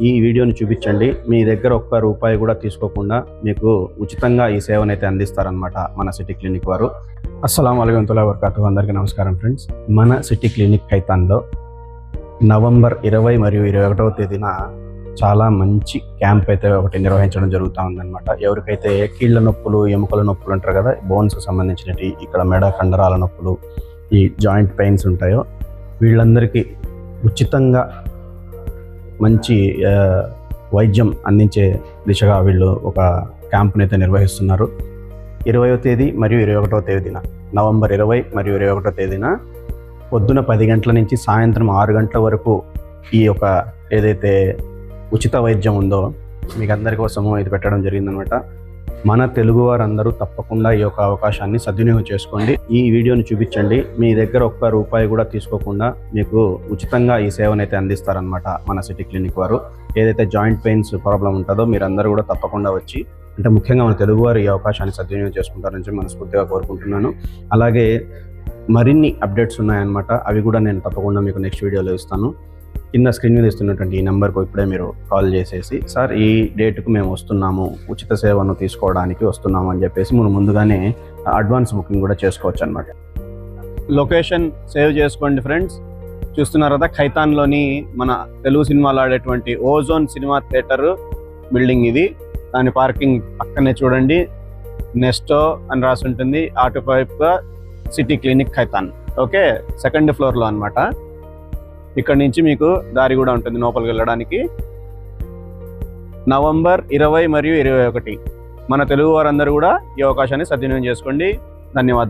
ఈ వీడియోని చూపించండి. మీ దగ్గర ఒక్క రూపాయి కూడా తీసుకోకుండా మీకు ఉచితంగా ఈ సేవనైతే అందిస్తారనమాట మన సిటీ క్లినిక్ వారు. అస్సలాము అలైకుం వరహ్మతుల్లాహి వబరకాతుహు. అందరికీ నమస్కారం ఫ్రెండ్స్. మన సిటీ క్లినిక్ ఖైతాన్లో నవంబర్ 20 మరియు 21వ తేదీన చాలా మంచి క్యాంప్ అయితే ఒకటి నిర్వహించడం జరుగుతూ ఉందన్నమాట. ఎవరికైతే కీళ్ళ నొప్పులు, ఎముకల నొప్పులు అంటారు కదా, బోన్స్కి సంబంధించినవి, ఇక్కడ మెడ కండరాల నొప్పులు, ఈ జాయింట్ పెయిన్స్ ఉంటాయో వీళ్ళందరికీ ఉచితంగా మంచి వైద్యం అందించే దిశగా వీళ్ళు ఒక క్యాంప్ని అయితే నిర్వహిస్తున్నారు. 20వ తేదీ మరియు 21వ తేదీన, నవంబర్ 20 మరియు 21వ తేదీన పొద్దున 10 గంటల నుంచి సాయంత్రం 6 గంటల వరకు ఈ యొక్క ఏదైతే ఉచిత వైద్యం ఉందో మీకు అందరి కోసము ఇది పెట్టడం జరిగిందనమాట. మన తెలుగు వారందరూ తప్పకుండా ఈ యొక్క అవకాశాన్ని సద్వినియోగం చేసుకోండి. ఈ వీడియోని చూపించండి. మీ దగ్గర ఒక్క రూపాయి కూడా తీసుకోకుండా మీకు ఉచితంగా ఈ సేవనైతే అందిస్తారనమాట మన సిటీ క్లినిక్ వారు. ఏదైతే జాయింట్ పెయిన్స్ ప్రాబ్లం ఉంటుందో మీరందరూ కూడా తప్పకుండా వచ్చి, అంటే ముఖ్యంగా మన తెలుగువారు ఈ అవకాశాన్ని సద్వినియోగం చేసుకుంటారని చెప్పి మనస్ఫూర్తిగా కోరుకుంటున్నాను. అలాగే మరిన్ని అప్డేట్స్ ఉన్నాయన్నమాట. అవి కూడా నేను తప్పకుండా మీకు నెక్స్ట్ వీడియోలో ఇస్తాను. కింద స్క్రీన్ మీద ఇస్తున్నటువంటి ఈ నెంబర్కు ఇప్పుడే మీరు కాల్ చేసేసి, సార్ ఈ డేట్కు మేము వస్తున్నాము, ఉచిత సేవను తీసుకోవడానికి వస్తున్నాము అని చెప్పేసి మనం ముందుగానే అడ్వాన్స్ బుకింగ్ కూడా చేసుకోవచ్చు అనమాట. లొకేషన్ సేవ్ చేసుకోండి ఫ్రెండ్స్. చూస్తున్నారు కదా, ఖైతాన్లోని మన తెలుగు సినిమాలు ఆడేటువంటి ఓజోన్ సినిమా థియేటర్ బిల్డింగ్ ఇది. దాని పార్కింగ్ పక్కనే చూడండి, నెస్టో అని రాసి ఉంటుంది. అటువైపుగా city clinic Khaitan. Okay, 2nd ఫ్లోర్లో అనమాట. ఇక్కడ నుంచి మీకు దారి కూడా ఉంటుంది లోపలికి వెళ్ళడానికి. నవంబర్ 20 మరియు 21 మన తెలుగు వారందరూ కూడా ఈ అవకాశాన్ని సద్వినియోగం చేసుకోండి. ధన్యవాదాలు.